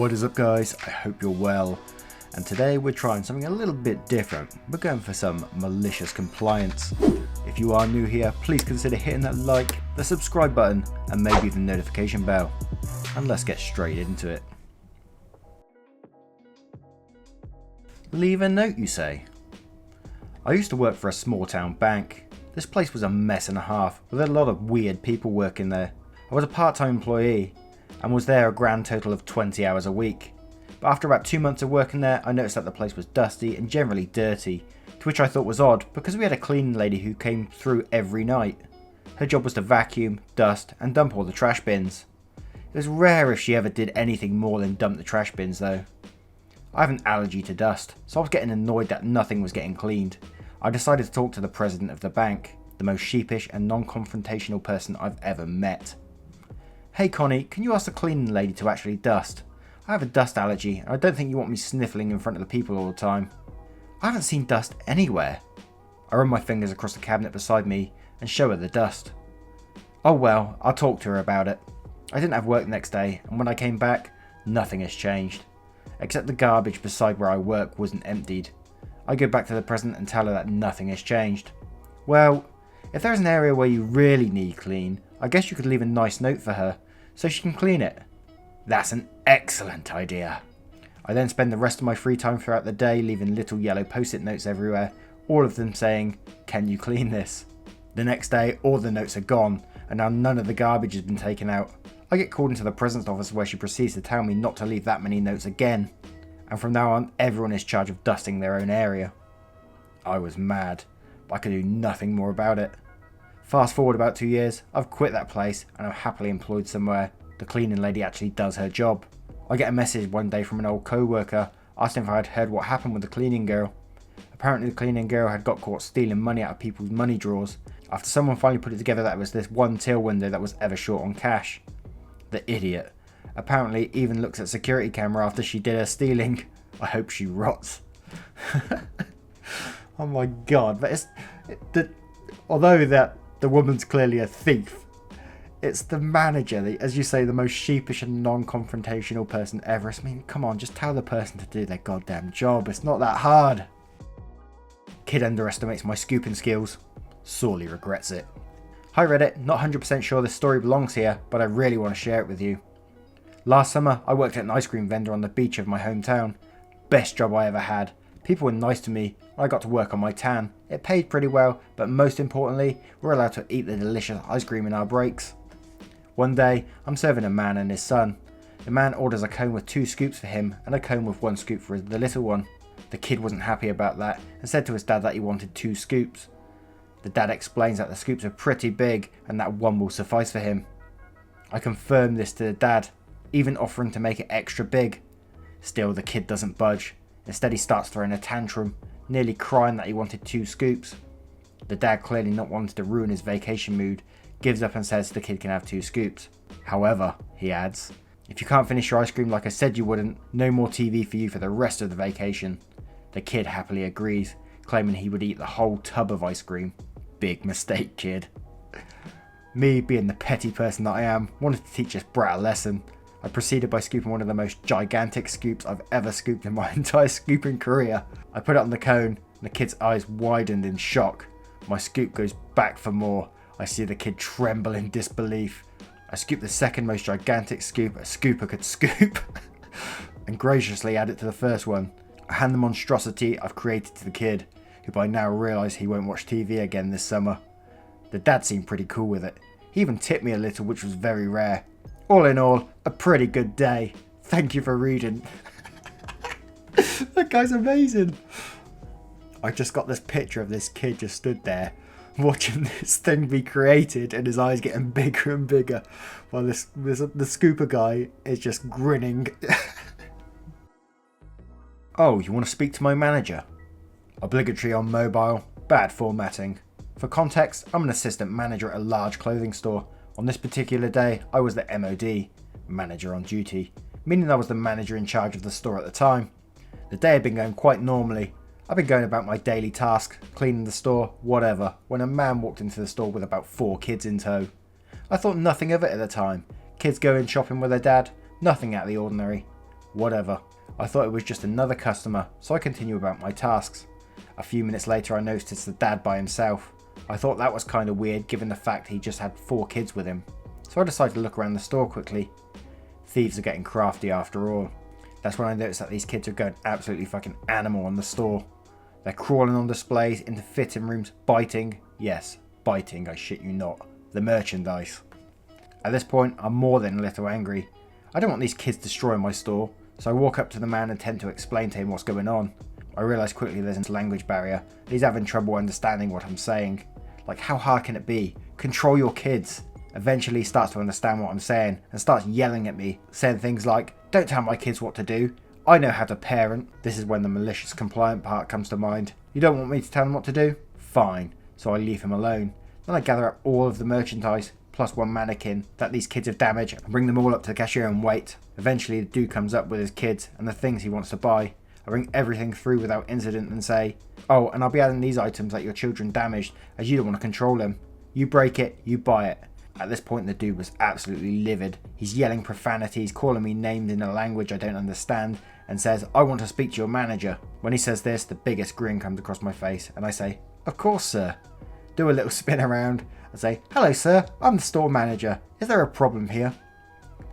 What is up, guys? I hope you're well. And today we're trying something a little bit different. We're going for some malicious compliance. If you are new here, please consider hitting that like, the subscribe button, and maybe the notification bell. And let's get straight into it. Leave a note, you say? I used to work for a small town bank. This place was a mess and a half, with a lot of weird people working there. I was a part-time employee, and was there a grand total of 20 hours a week. But after about 2 months of working there, I noticed that the place was dusty and generally dirty, to which I thought was odd because we had a cleaning lady who came through every night. Her job was to vacuum, dust, and dump all the trash bins. It was rare if she ever did anything more than dump the trash bins though. I have an allergy to dust, so I was getting annoyed that nothing was getting cleaned. I decided to talk to the president of the bank, the most sheepish and non-confrontational person I've ever met. Hey Connie, can you ask the cleaning lady to actually dust? I have a dust allergy and I don't think you want me sniffling in front of the people all the time. I haven't seen dust anywhere. I run my fingers across the cabinet beside me and show her the dust. Oh well, I'll talk to her about it. I didn't have work the next day and when I came back, nothing has changed. Except the garbage beside where I work wasn't emptied. I go back to the president and tell her that nothing has changed. Well, if there's an area where you really need clean, I guess you could leave a nice note for her, so she can clean it. That's an excellent idea. I then spend the rest of my free time throughout the day leaving little yellow post-it notes everywhere, all of them saying, "Can you clean this?" The next day, all the notes are gone, and now none of the garbage has been taken out. I get called into the president's office where she proceeds to tell me not to leave that many notes again, and from now on, everyone is charged of dusting their own area. I was mad, but I could do nothing more about it. Fast forward about 2 years, I've quit that place and I'm happily employed somewhere. The cleaning lady actually does her job. I get a message one day from an old co-worker asking if I had heard what happened with the cleaning girl. Apparently the cleaning girl had got caught stealing money out of people's money drawers after someone finally put it together that it was this one till window that was ever short on cash. The idiot. Apparently even looks at security camera after she did her stealing. I hope she rots. Oh my god, but although the woman's clearly a thief, it's the manager, as you say, the most sheepish and non-confrontational person ever. I mean, come on, just tell the person to do their goddamn job. It's not that hard. Kid underestimates my scooping skills. Sorely regrets it. Hi Reddit, not 100% sure this story belongs here, but I really want to share it with you. Last summer, I worked at an ice cream vendor on the beach of my hometown. Best job I ever had. People were nice to me. I got to work on my tan. It paid pretty well, but most importantly, we're allowed to eat the delicious ice cream in our breaks. One day, I'm serving a man and his son. The man orders a cone with 2 scoops for him and a cone with 1 scoop for the little one. The kid wasn't happy about that and said to his dad that he wanted 2 scoops. The dad explains that the scoops are pretty big and that 1 will suffice for him. I confirm this to the dad, even offering to make it extra big. Still, the kid doesn't budge. Instead, he starts throwing a tantrum, nearly crying that he wanted 2 scoops. The dad, clearly not wanting to ruin his vacation mood, gives up and says the kid can have 2 scoops. However, he adds, if you can't finish your ice cream like I said you wouldn't, no more TV for you for the rest of the vacation. The kid happily agrees, claiming he would eat the whole tub of ice cream. Big mistake, kid. Me, being the petty person that I am, wanted to teach this brat a lesson. I proceeded by scooping one of the most gigantic scoops I've ever scooped in my entire scooping career. I put it on the cone, and the kid's eyes widened in shock. My scoop goes back for more. I see the kid tremble in disbelief. I scoop the second most gigantic scoop a scooper could scoop, and graciously add it to the first one. I hand the monstrosity I've created to the kid, who by now realised he won't watch TV again this summer. The dad seemed pretty cool with it. He even tipped me a little, which was very rare. All in all, a pretty good day. Thank you for reading. That guy's amazing. I just got this picture of this kid just stood there watching this thing be created and his eyes getting bigger and bigger while the scooper guy is just grinning. Oh, you want to speak to my manager? Obligatory on mobile, bad formatting. For context, I'm an assistant manager at a large clothing store. On this particular day, I was the MOD, manager on duty, meaning I was the manager in charge of the store at the time. The day had been going quite normally. I'd been going about my daily task, cleaning the store, whatever, when a man walked into the store with about 4 kids in tow. I thought nothing of it at the time. Kids going shopping with their dad, nothing out of the ordinary. whatever. I thought it was just another customer, so I continue about my tasks. A few minutes later I noticed it's the dad by himself. I thought that was kind of weird given the fact he just had 4 kids with him. So I decided to look around the store quickly. Thieves are getting crafty after all. That's when I noticed that these kids are going absolutely fucking animal on the store. They're crawling on displays, into fitting rooms, biting. Yes, biting, I shit you not. The merchandise. At this point, I'm more than a little angry. I don't want these kids destroying my store, so I walk up to the man and attempt to explain to him what's going on. I realise quickly there's a language barrier, and he's having trouble understanding what I'm saying. Like, how hard can it be? Control your kids. Eventually he starts to understand what I'm saying and starts yelling at me, saying things like, "Don't tell my kids what to do. I know how to parent." This is when the malicious compliant part comes to mind. You don't want me to tell them what to do? Fine. So I leave him alone. Then I gather up all of the merchandise, plus 1 mannequin that these kids have damaged, and bring them all up to the cashier and wait. Eventually the dude comes up with his kids and the things he wants to buy. I bring everything through without incident and say, "Oh, and I'll be adding these items that your children damaged, as you don't want to control them. You break it, you buy it." At this point the dude was absolutely livid. He's yelling profanities, calling me names in a language I don't understand, and says, "I want to speak to your manager." When he says this, the biggest grin comes across my face, and I say, "Of course, sir." Do a little spin around and say, "Hello, sir, I'm the store manager. Is there a problem here?"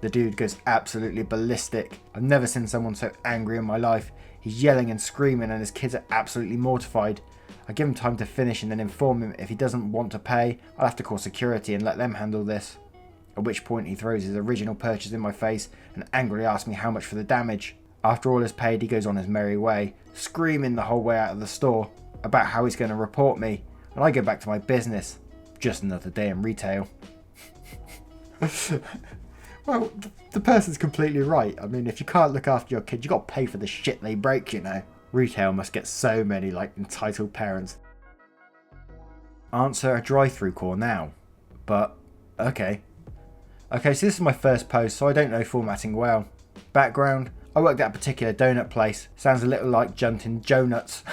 The dude goes absolutely ballistic. I've never seen someone so angry in my life. He's yelling and screaming, and his kids are absolutely mortified. I give him time to finish and then inform him if he doesn't want to pay, I'll have to call security and let them handle this. At which point he throws his original purchase in my face and angrily asks me how much for the damage. After all is paid, he goes on his merry way, screaming the whole way out of the store about how he's going to report me, and I go back to my business. Just another day in retail. Well, the person's completely right. I mean, if you can't look after your kids, you got to pay for the shit they break, you know. Retail must get so many, like, entitled parents. Answer a DriveThru call now. But, okay. Okay, so this is my first post, so I don't know formatting well. Background, I worked at a particular donut place. Sounds a little like Juntin' Jonuts.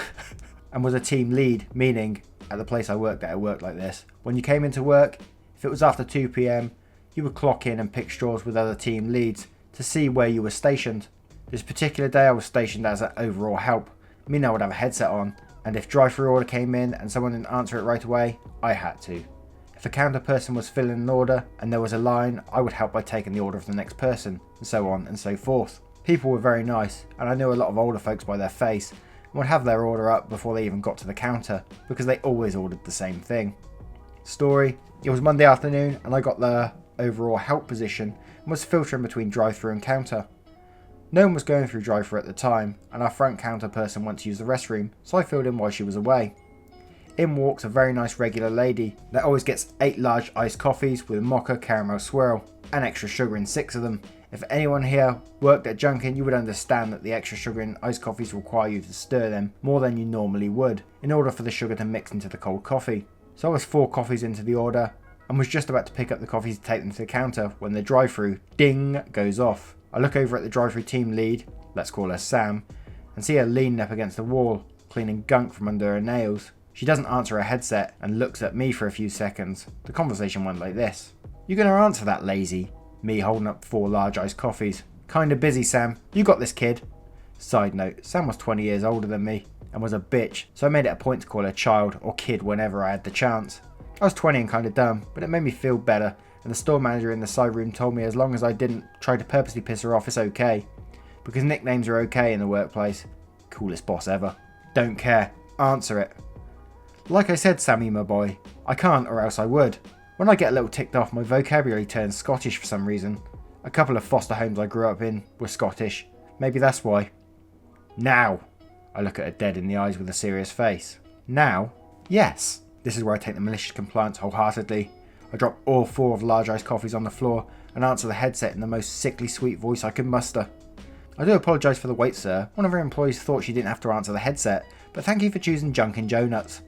And was a team lead, meaning, at the place I worked at, it worked like this. When you came into work, if it was after 2 PM, you would clock in and pick straws with other team leads to see where you were stationed. This particular day I was stationed as an overall help, meaning I would have a headset on, and if DriveThru order came in and someone didn't answer it right away, I had to. If a counter person was filling an order and there was a line, I would help by taking the order of the next person, and so on and so forth. People were very nice, and I knew a lot of older folks by their face, and would have their order up before they even got to the counter, because they always ordered the same thing. Story, it was Monday afternoon and I got the overall help position and was filtering between DriveThru and counter. No one was going through DriveThru at the time, and our front counter person went to use the restroom, so I filled in while she was away. In walks a very nice regular lady that always gets 8 large iced coffees with mocha caramel swirl, and extra sugar in 6 of them. If anyone here worked at Junkin, you would understand that the extra sugar in iced coffees require you to stir them more than you normally would, in order for the sugar to mix into the cold coffee. So I was 4 coffees into the order, and was just about to pick up the coffees to take them to the counter when the DriveThru ding goes off. I look over at the DriveThru team lead, let's call her Sam, and see her leaning up against the wall, cleaning gunk from under her nails. She doesn't answer her headset and looks at me for a few seconds. The conversation went like this. "You gonna answer that, lazy?" Me holding up 4 large iced coffees. "Kinda busy, Sam. You got this, kid." Side note, Sam was 20 years older than me and was a bitch, so I made it a point to call her child or kid whenever I had the chance. I was 20 and kinda dumb, but it made me feel better, and the store manager in the side room told me as long as I didn't try to purposely piss her off, it's okay. Because nicknames are okay in the workplace. Coolest boss ever. Don't care. Answer it. Like I said, Sammy my boy, I can't or else I would. When I get a little ticked off, my vocabulary turns Scottish for some reason. A couple of foster homes I grew up in were Scottish. Maybe that's why. Now. I look at her dead in the eyes with a serious face. Now? Yes. This is where I take the malicious compliance wholeheartedly. I drop all 4 of the large iced coffees on the floor and answer the headset in the most sickly sweet voice I could muster. "I do apologise for the wait, sir. One of our employees thought she didn't have to answer the headset, but thank you for choosing Junkin' Jonuts.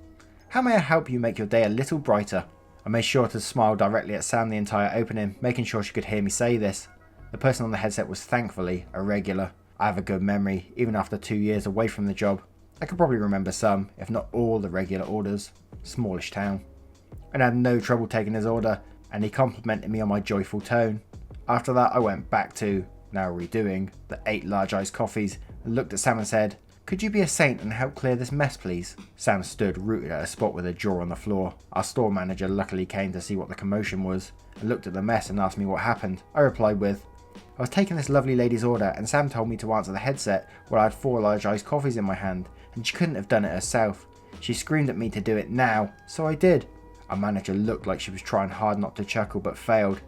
How may I help you make your day a little brighter?" I made sure to smile directly at Sam the entire opening, making sure she could hear me say this. The person on the headset was thankfully a regular. I have a good memory, even after 2 years away from the job. I could probably remember some, if not all, the regular orders. Smallish town. And I had no trouble taking his order, and he complimented me on my joyful tone. After that I went back to now redoing, the 8 large iced coffees and looked at Sam and said, "Could you be a saint and help clear this mess, please?" Sam stood rooted at a spot with a jaw on the floor. Our store manager luckily came to see what the commotion was and looked at the mess and asked me what happened. I replied with, "I was taking this lovely lady's order and Sam told me to answer the headset while I had 4 large iced coffees in my hand and she couldn't have done it herself. She screamed at me to do it now, so I did." Our manager looked like she was trying hard not to chuckle but failed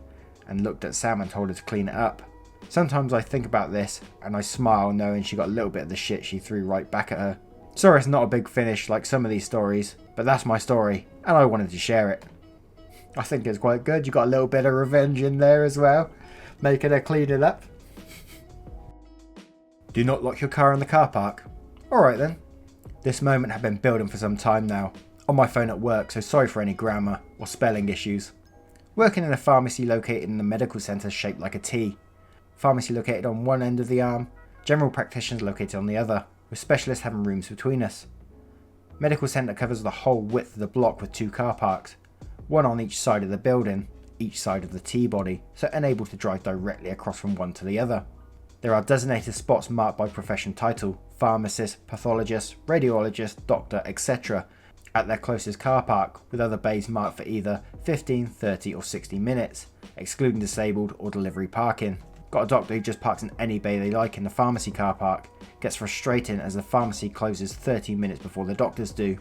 and looked at Sam and told her to clean it up. Sometimes I think about this and I smile knowing she got a little bit of the shit she threw right back at her. Sorry it's not a big finish like some of these stories, but that's my story and I wanted to share it. I think it's quite good. You got a little bit of revenge in there as well, making her clean it up. Do not lock your car in the car park. Alright then. This moment had been building for some time now, on my phone at work, so sorry for any grammar or spelling issues. Working in a pharmacy located in a medical centre shaped like a T. Pharmacy located on one end of the arm, general practitioners located on the other, with specialists having rooms between us. Medical centre covers the whole width of the block with 2 car parks, one on each side of the building, each side of the T-body, so unable to drive directly across from one to the other. There are designated spots marked by profession title, pharmacist, pathologist, radiologist, doctor, etc. at their closest car park, with other bays marked for either 15, 30 or 60 minutes, excluding disabled or delivery parking. Got a doctor who just parks in any bay they like in the pharmacy car park. Gets frustrating as the pharmacy closes 30 minutes before the doctors do.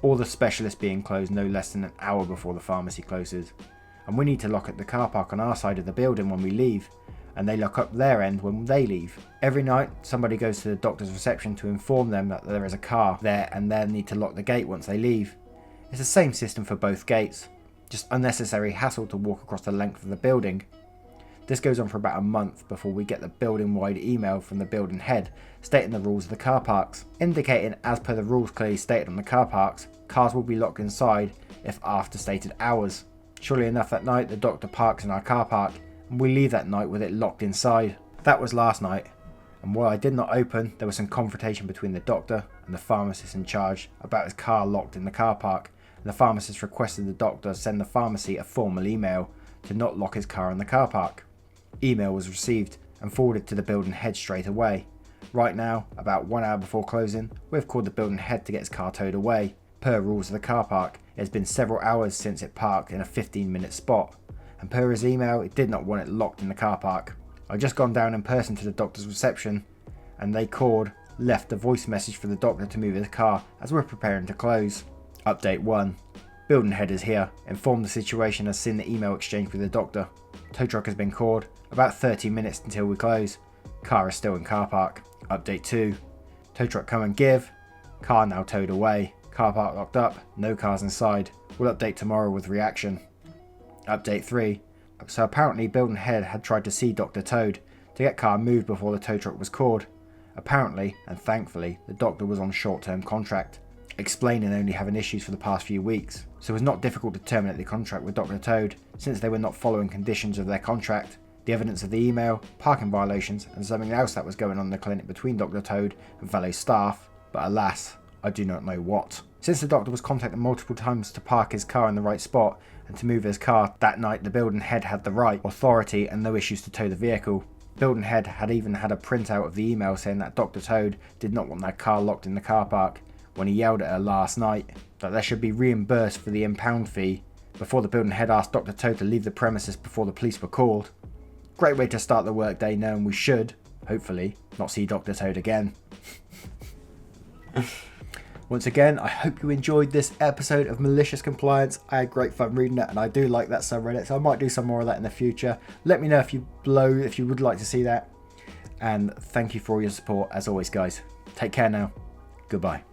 All the specialists being closed no less than an hour before the pharmacy closes. And we need to lock up the car park on our side of the building when we leave, and they lock up their end when they leave. Every night somebody goes to the doctor's reception to inform them that there is a car there and they'll need to lock the gate once they leave. It's the same system for both gates, just unnecessary hassle to walk across the length of the building. This goes on for about a month before we get the building-wide email from the building head stating the rules of the car parks, indicating as per the rules clearly stated on the car parks, cars will be locked inside if after stated hours. Surely enough, that night the doctor parks in our car park and we leave that night with it locked inside. That was last night, and while I did not open, there was some confrontation between the doctor and the pharmacist in charge about his car locked in the car park, and the pharmacist requested the doctor send the pharmacy a formal email to not lock his car in the car park. Email was received and forwarded to the building head straight away. Right now, about 1 hour before closing, we've called the building head to get his car towed away. Per rules of the car park, it has been several hours since it parked in a 15-minute spot, and per his email, it did not want it locked in the car park. I just gone down in person to the doctor's reception, and they called, left a voice message for the doctor to move his car as we're preparing to close. Update 1. Building head is here, informed the situation, has seen the email exchange with the doctor. Tow truck has been called, about 30 minutes until we close. Car is still in car park. Update 2. Tow truck come and give. Car now towed away. Car park locked up. No cars inside. We'll update tomorrow with reaction. Update 3. So apparently building head had tried to see Dr. Toad to get car moved before the tow truck was called. Apparently, and thankfully, the doctor was on short-term contract, explaining only having issues for the past few weeks. So it was not difficult to terminate the contract with Dr. Toad since they were not following conditions of their contract. The evidence of the email, parking violations and something else that was going on in the clinic between Dr. Toad and fellow staff, but alas, I do not know what. Since the doctor was contacted multiple times to park his car in the right spot and to move his car, that night the building head had the right authority and no issues to tow the vehicle. Building head had even had a printout of the email saying that Dr. Toad did not want that car locked in the car park when he yelled at her last night that they should be reimbursed for the impound fee before the building head asked Dr. Toad to leave the premises before the police were called. Great way to start the workday knowing we should, hopefully, not see Dr. Toad again. Once again, I hope you enjoyed this episode of Malicious Compliance. I had great fun reading it and I do like that subreddit, so I might do some more of that in the future. Let me know if you would like to see that. And thank you for all your support as always, guys. Take care now. Goodbye.